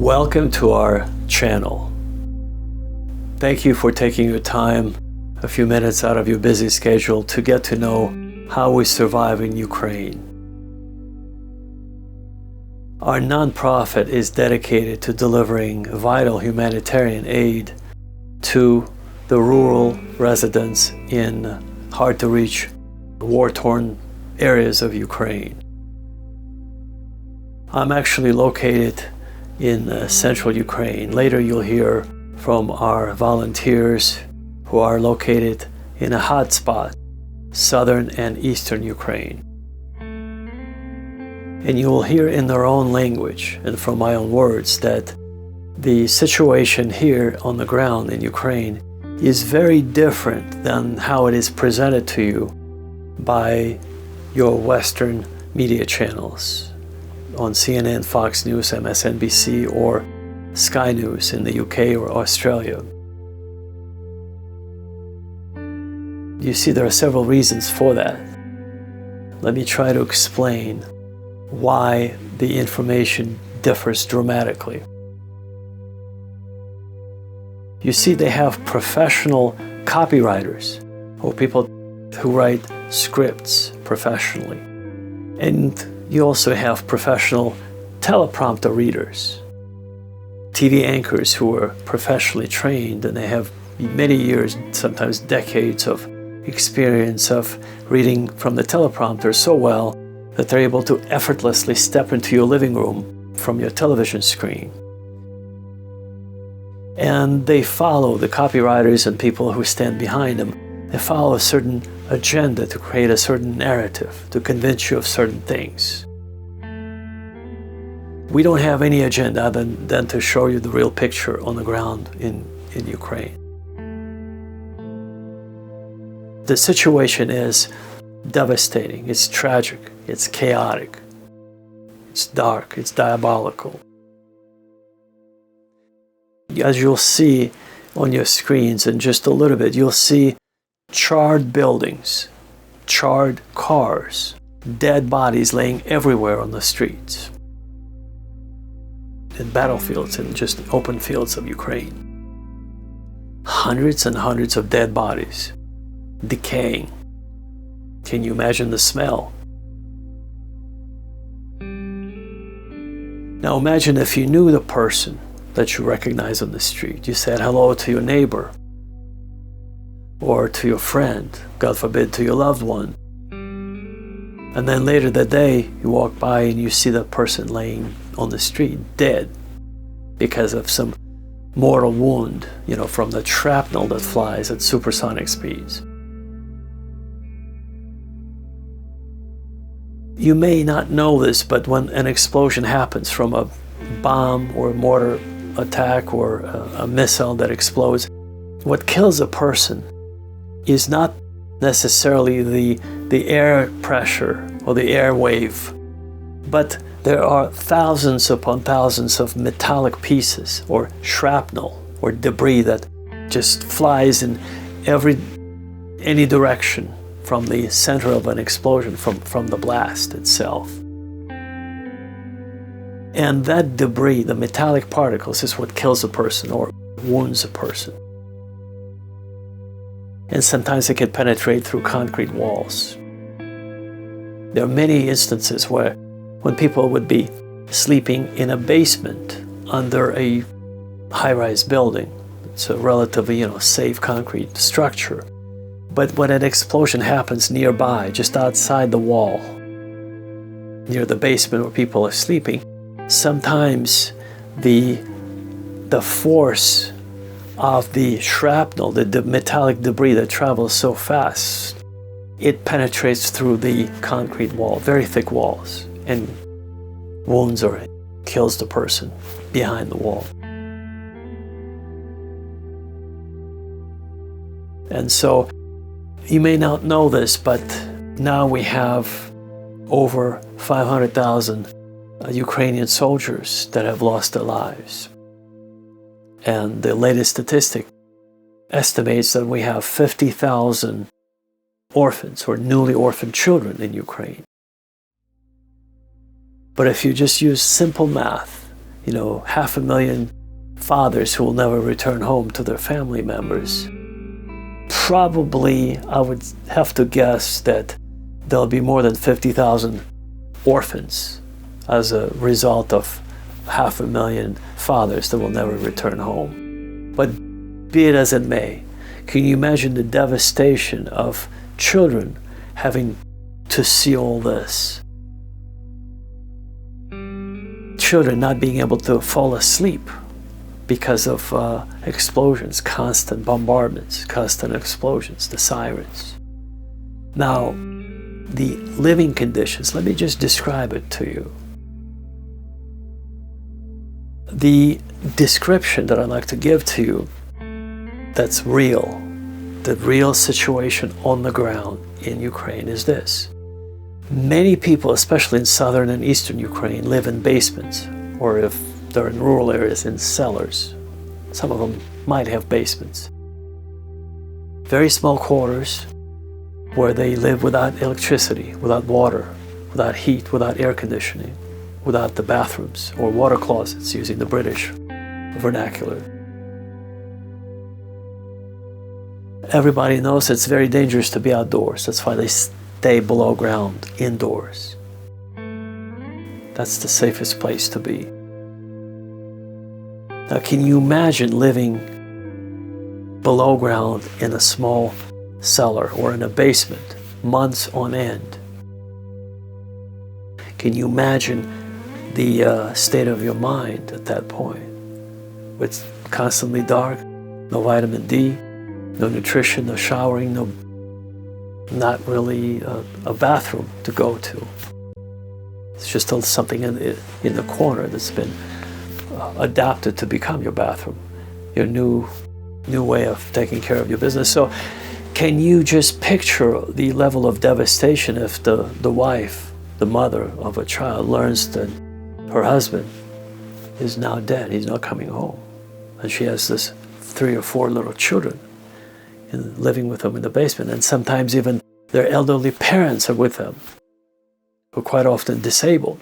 Welcome to our channel. Thank you for taking your time, a few minutes out of your busy schedule to get to know how we survive in Ukraine. Our nonprofit is dedicated to delivering vital humanitarian aid to the rural residents in hard-to-reach, war-torn areas of Ukraine. I'm actually located in central Ukraine. Later you'll hear from our volunteers who are located in a hotspot, southern and eastern Ukraine. And you will hear in their own language and from my own words that the situation here on the ground in Ukraine is very different than how it is presented to you by your Western media channels on CNN, Fox News, MSNBC, or Sky News in the UK or Australia. You see, there are several reasons for that. Let me try to explain why the information differs dramatically. You see, they have professional copywriters, or people who write scripts professionally. And you also have professional teleprompter readers, TV anchors who are professionally trained, and they have many years, sometimes decades of experience of reading from the teleprompter so well that they're able to effortlessly step into your living room from your television screen. And they follow, the copywriters and people who stand behind them, they follow a certain agenda to create a certain narrative, to convince you of certain things. We don't have any agenda other than to show you the real picture on the ground in Ukraine. The situation is devastating, it's tragic, it's chaotic, it's dark, it's diabolical. As you'll see on your screens in just a little bit, you'll see charred buildings, charred cars, dead bodies laying everywhere on the streets, in battlefields and just open fields of Ukraine. Hundreds and hundreds of dead bodies, decaying. Can you imagine the smell? Now imagine if you knew the person that you recognize on the street. You said hello to your neighbor, or to your friend, God forbid, to your loved one. And then later that day, you walk by and you see that person laying on the street, dead, because of some mortal wound, from the shrapnel that flies at supersonic speeds. You may not know this, but when an explosion happens from a bomb or a mortar attack or a missile that explodes, what kills a person is not necessarily the air pressure or the air wave, but there are thousands upon thousands of metallic pieces or shrapnel or debris that just flies in any direction from the center of an explosion, from the blast itself. And that debris, the metallic particles, is what kills a person or wounds a person. And sometimes it can penetrate through concrete walls. There are many instances when people would be sleeping in a basement under a high-rise building. It's a relatively, safe concrete structure. But when an explosion happens nearby, just outside the wall, near the basement where people are sleeping, sometimes the force of the shrapnel, the metallic debris that travels so fast, it penetrates through the concrete wall, very thick walls, and wounds or kills the person behind the wall. And so, you may not know this, but now we have over 500,000 Ukrainian soldiers that have lost their lives. And the latest statistic estimates that we have 50,000 orphans or newly orphaned children in Ukraine. But if you just use simple math, 500,000 fathers who will never return home to their family members, probably I would have to guess that there'll be more than 50,000 orphans as a result of 500,000 fathers that will never return home. But be it as it may, can you imagine the devastation of children having to see all this? Children not being able to fall asleep because of explosions, constant bombardments, constant explosions, the sirens. Now, the living conditions, let me just describe it to you. The description that I'd like to give to you that's real, the real situation on the ground in Ukraine is this. Many people, especially in southern and eastern Ukraine, live in basements, or if they're in rural areas, in cellars. Some of them might have basements. Very small quarters where they live without electricity, without water, without heat, without air conditioning, without the bathrooms or water closets, using the British vernacular. Everybody knows it's very dangerous to be outdoors. That's why they stay below ground, indoors. That's the safest place to be. Now, can you imagine living below ground in a small cellar or in a basement months on end? Can you imagine the state of your mind at that point? It's constantly dark, no vitamin D, no nutrition, no showering, not really a bathroom to go to. It's just something in the corner that's been adapted to become your bathroom, your new way of taking care of your business. So can you just picture the level of devastation if the wife, the mother of a child, learns that her husband is now dead, he's not coming home, and she has this 3 or 4 little children living with them in the basement, and sometimes even their elderly parents are with them, who are quite often disabled.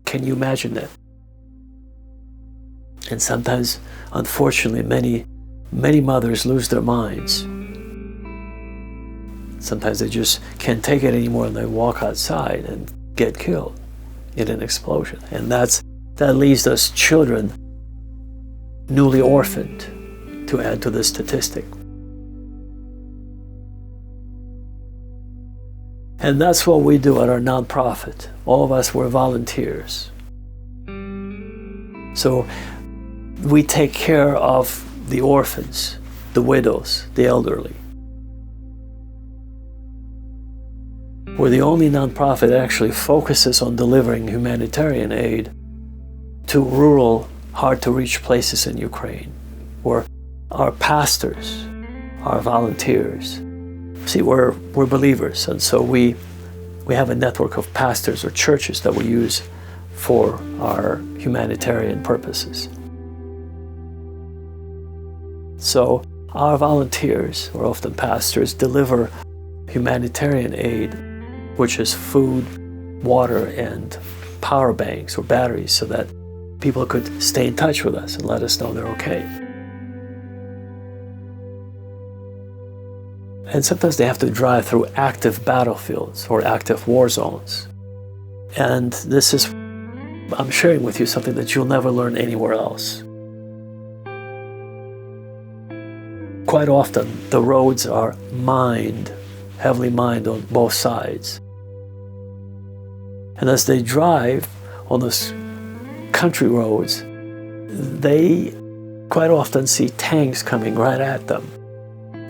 Can you imagine that? And sometimes, unfortunately, many mothers lose their minds. Sometimes they just can't take it anymore and they walk outside and get killed in an explosion. And that leaves us children newly orphaned, to add to the statistic. And that's what we do at our nonprofit. All of us were volunteers. So we take care of the orphans, the widows, the elderly. We're the only nonprofit that actually focuses on delivering humanitarian aid to rural, hard-to-reach places in Ukraine, where our pastors are volunteers. See, we're believers, and so we have a network of pastors or churches that we use for our humanitarian purposes. So our volunteers, or often pastors, deliver humanitarian aid, which is food, water, and power banks or batteries, so that people could stay in touch with us and let us know they're okay. And sometimes they have to drive through active battlefields or active war zones. And this is, I'm sharing with you something that you'll never learn anywhere else. Quite often, the roads are heavily mined on both sides. And as they drive on those country roads, they quite often see tanks coming right at them.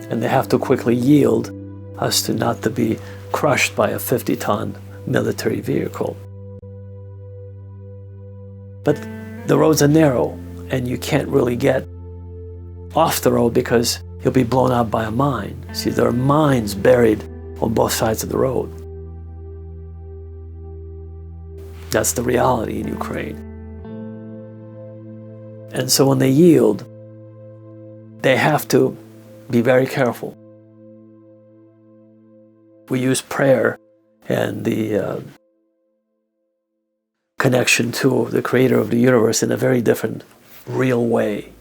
And they have to quickly yield as to not to be crushed by a 50-ton military vehicle. But the roads are narrow, and you can't really get off the road because you'll be blown out by a mine. See, there are mines buried on both sides of the road. That's the reality in Ukraine. And so when they yield, they have to be very careful. We use prayer and the connection to the Creator of the universe in a very different, real way.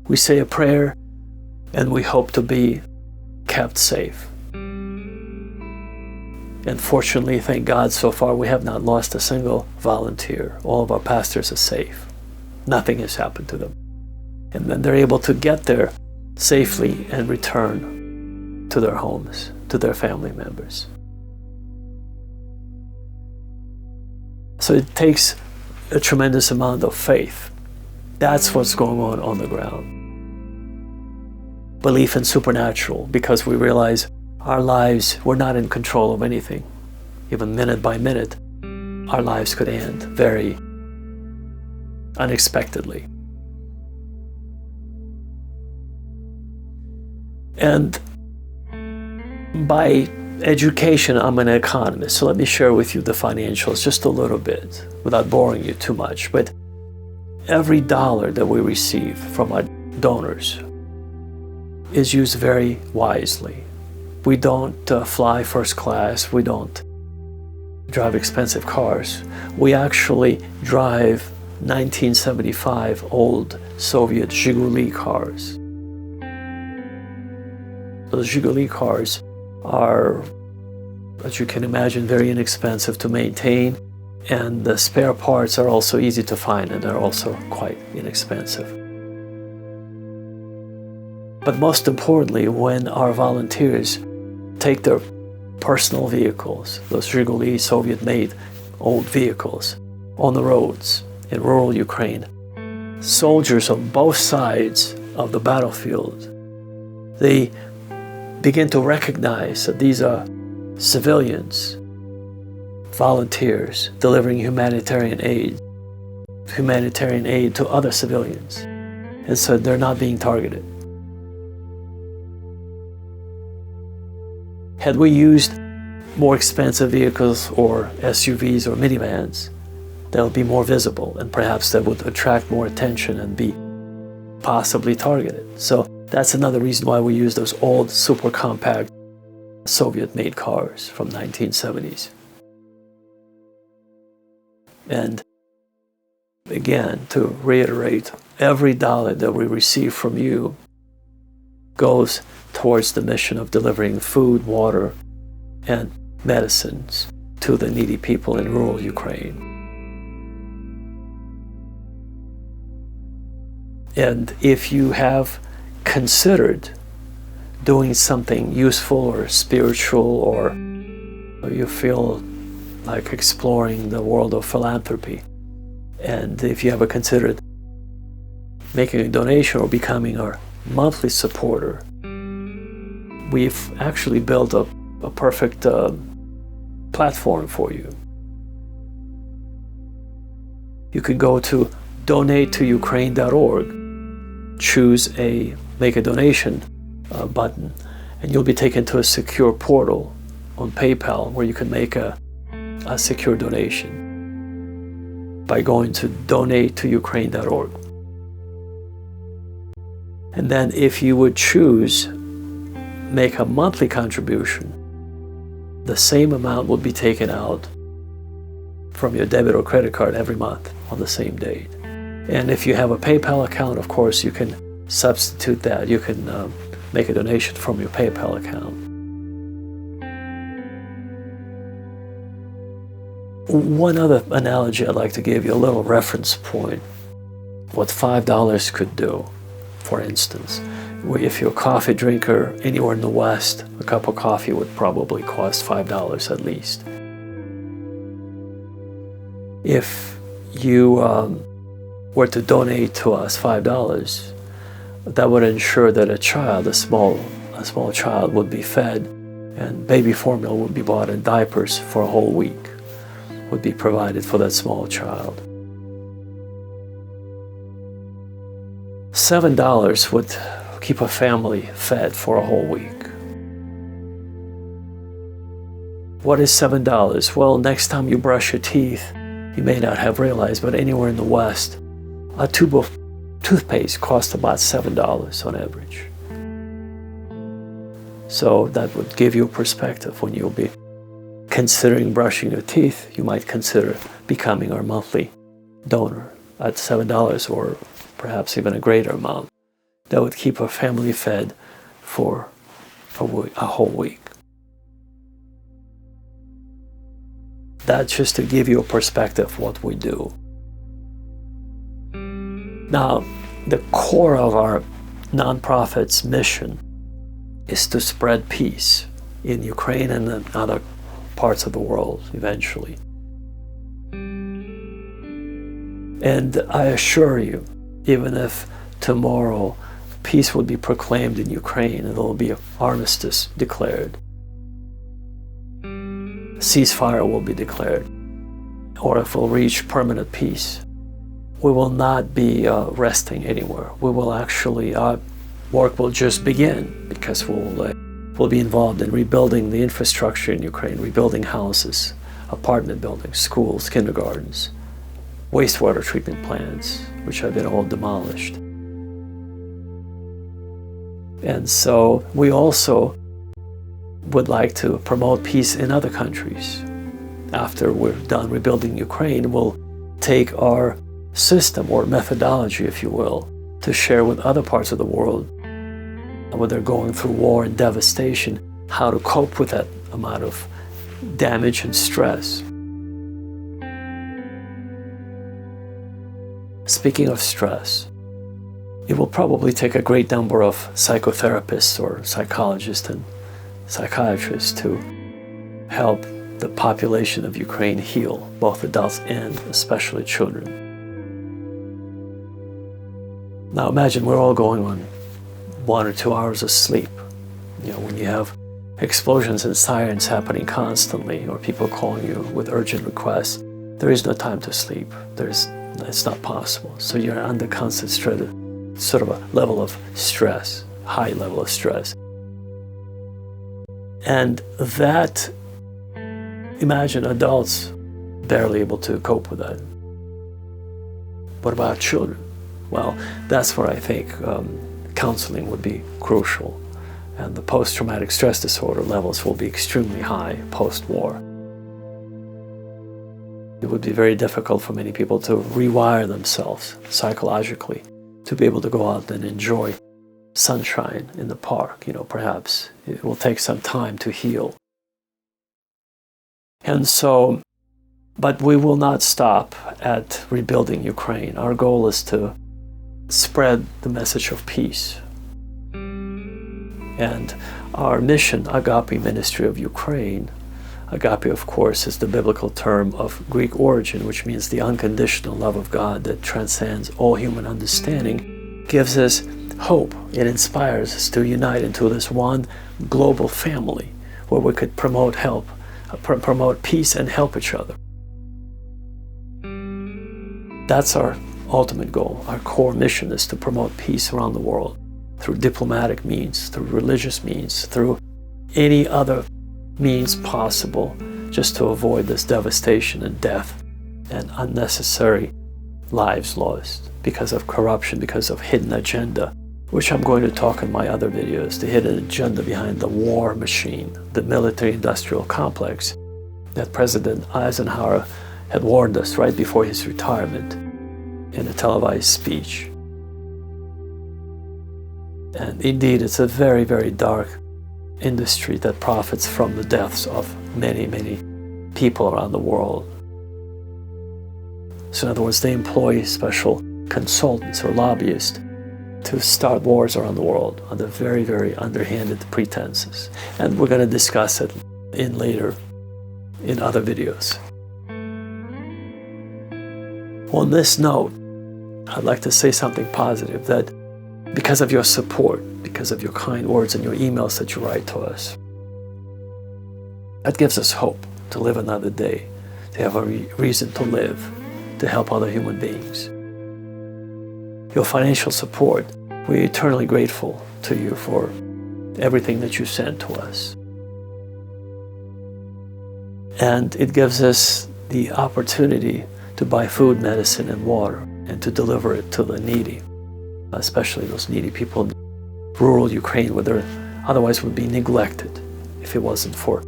We say a prayer and we hope to be kept safe. And fortunately, thank God, so far we have not lost a single volunteer. All of our pastors are safe. Nothing has happened to them. And then they're able to get there safely and return to their homes, to their family members. So it takes a tremendous amount of faith. That's what's going on the ground. Belief in supernatural, because we realize our lives, we're not in control of anything. Even minute by minute, our lives could end very unexpectedly. And by education, I'm an economist, so let me share with you the financials just a little bit without boring you too much. But every dollar that we receive from our donors is used very wisely. We don't fly first class, we don't drive expensive cars. We actually drive 1975 old Soviet Zhiguli cars. Those Zhiguli cars are, as you can imagine, very inexpensive to maintain, and the spare parts are also easy to find, and they're also quite inexpensive. But most importantly, when our volunteers take their personal vehicles, those Zhiguli Soviet-made old vehicles, on the roads in rural Ukraine, soldiers on both sides of the battlefield, they begin to recognize that these are civilians, volunteers delivering humanitarian aid to other civilians. And so they're not being targeted. Had we used more expensive vehicles or SUVs or minivans, that would be more visible, and perhaps that would attract more attention and be possibly targeted. So that's another reason why we use those old super compact Soviet-made cars from 1970s. And again, to reiterate, every dollar that we receive from you goes towards the mission of delivering food, water, and medicines to the needy people in rural Ukraine. And if you have considered doing something useful or spiritual, or you feel like exploring the world of philanthropy, and if you ever considered making a donation or becoming our monthly supporter, we've actually built a perfect platform for you. You can go to donatetoUkraine.org, choose a make a donation button, and you'll be taken to a secure portal on PayPal where you can make a secure donation by going to donatetoUkraine.org. And then if you would choose make a monthly contribution, the same amount will be taken out from your debit or credit card every month on the same date. And if you have a PayPal account, of course, you can substitute that. You can make a donation from your PayPal account. One other analogy I'd like to give you, a little reference point, what $5 could do. For instance, if you're a coffee drinker anywhere in the West, a cup of coffee would probably cost $5 at least. If you were to donate to us $5, that would ensure that a child, a small child, would be fed, and baby formula would be bought, and diapers for a whole week would be provided for that small child. $7 would keep a family fed for a whole week. What is $7? Well, next time you brush your teeth, you may not have realized, but anywhere in the West, a tube of toothpaste costs about $7 on average. So that would give you a perspective when you'll be considering brushing your teeth, you might consider becoming our monthly donor at $7 or perhaps even a greater amount. That would keep our family fed for a whole week. That's just to give you a perspective of what we do. Now, the core of our nonprofit's mission is to spread peace in Ukraine and in other parts of the world eventually. And I assure you, even if tomorrow peace would be proclaimed in Ukraine and there will be an armistice declared, ceasefire will be declared, or if we'll reach permanent peace, we will not be resting anywhere. We will actually, work will just begin, because we'll be involved in rebuilding the infrastructure in Ukraine, rebuilding houses, apartment buildings, schools, kindergartens, wastewater treatment plants, which have been all demolished. And so we also would like to promote peace in other countries. After we're done rebuilding Ukraine, we'll take our system or methodology, if you will, to share with other parts of the world when they're going through war and devastation, how to cope with that amount of damage and stress. Speaking of stress, it will probably take a great number of psychotherapists or psychologists and psychiatrists to help the population of Ukraine heal, both adults and especially children. Now imagine we're all going on 1 or 2 hours of sleep. You know, when you have explosions and sirens happening constantly, or people calling you with urgent requests, there is no time to sleep. It's not possible. So you're under constant stress, sort of a level of stress, high level of stress. And that, imagine adults barely able to cope with that. What about children? Well, that's where I think counseling would be crucial. And the post-traumatic stress disorder levels will be extremely high post-war. It would be very difficult for many people to rewire themselves psychologically to be able to go out and enjoy sunshine in the park. You know, perhaps it will take some time to heal. And so, but we will not stop at rebuilding Ukraine. Our goal is to spread the message of peace. And our mission, Agape, Ministry of Ukraine, Agape, of course, is the biblical term of Greek origin, which means the unconditional love of God that transcends all human understanding, gives us hope. It inspires us to unite into this one global family where we could promote peace and help each other. That's our ultimate goal. Our core mission is to promote peace around the world through diplomatic means, through religious means, through any other means possible, just to avoid this devastation and death and unnecessary lives lost because of corruption, because of hidden agenda, which I'm going to talk in my other videos, the hidden agenda behind the war machine, the military-industrial complex that President Eisenhower had warned us right before his retirement in a televised speech. And indeed, it's a very, very dark industry that profits from the deaths of many, many people around the world. So in other words, they employ special consultants or lobbyists to start wars around the world under very, very underhanded pretenses. And we're going to discuss it later in other videos. On this note, I'd like to say something positive, that because of your support, because of your kind words and your emails that you write to us, that gives us hope to live another day, to have a reason to live, to help other human beings. Your financial support, we're eternally grateful to you for everything that you send to us. And it gives us the opportunity to buy food, medicine, and water, and to deliver it to the needy, especially those needy people in rural Ukraine, where they otherwise would be neglected if it wasn't for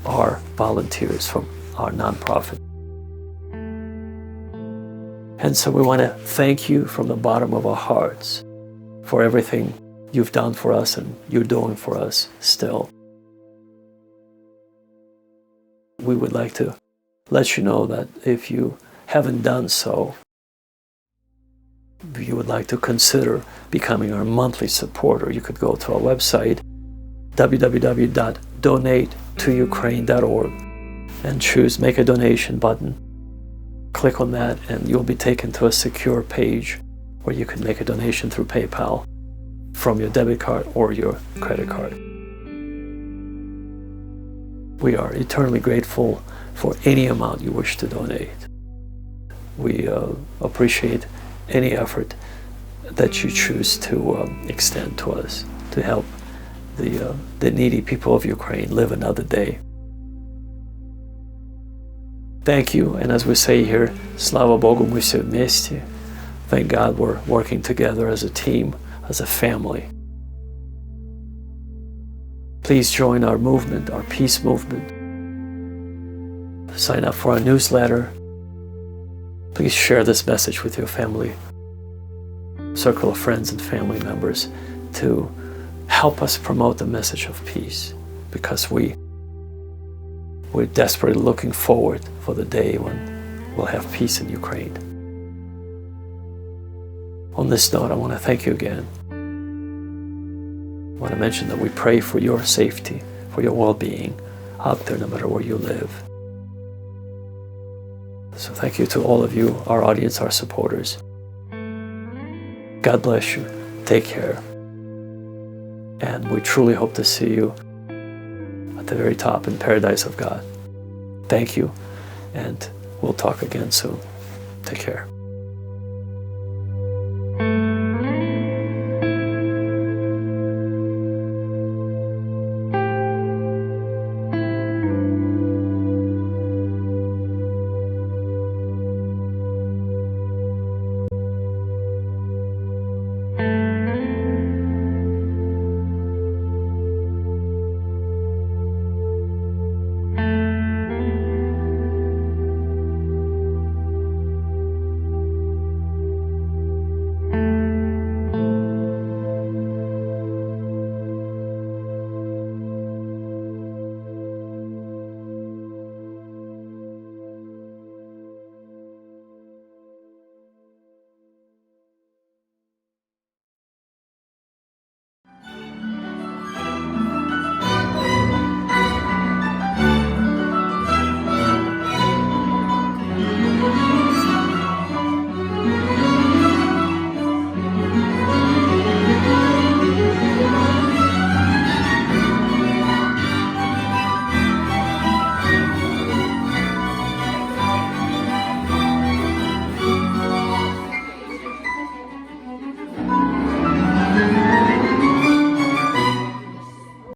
our volunteers from our nonprofit. And so we want to thank you from the bottom of our hearts for everything you've done for us and you're doing for us still. We would like to let you know that if you haven't done so, if you would like to consider becoming our monthly supporter, you could go to our website, www.donatetoUkraine.org, and choose Make a Donation button. Click on that and you'll be taken to a secure page where you can make a donation through PayPal from your debit card or your credit card. We are eternally grateful for any amount you wish to donate. We appreciate any effort that you choose to extend to us to help the needy people of Ukraine live another day. Thank you, and as we say here, Slava Bogu, мы все вместе. Thank God we're working together as a team, as a family. Please join our movement, our peace movement. Sign up for our newsletter. Please share this message with your family, circle of friends and family members to help us promote the message of peace, because we're desperately looking forward for the day when we'll have peace in Ukraine. On this note, I want to thank you again. I want to mention that we pray for your safety, for your well-being out there, no matter where you live. So thank you to all of you, our audience, our supporters. God bless you. Take care. And we truly hope to see you at the very top in paradise of God. Thank you, and we'll talk again soon. Take care.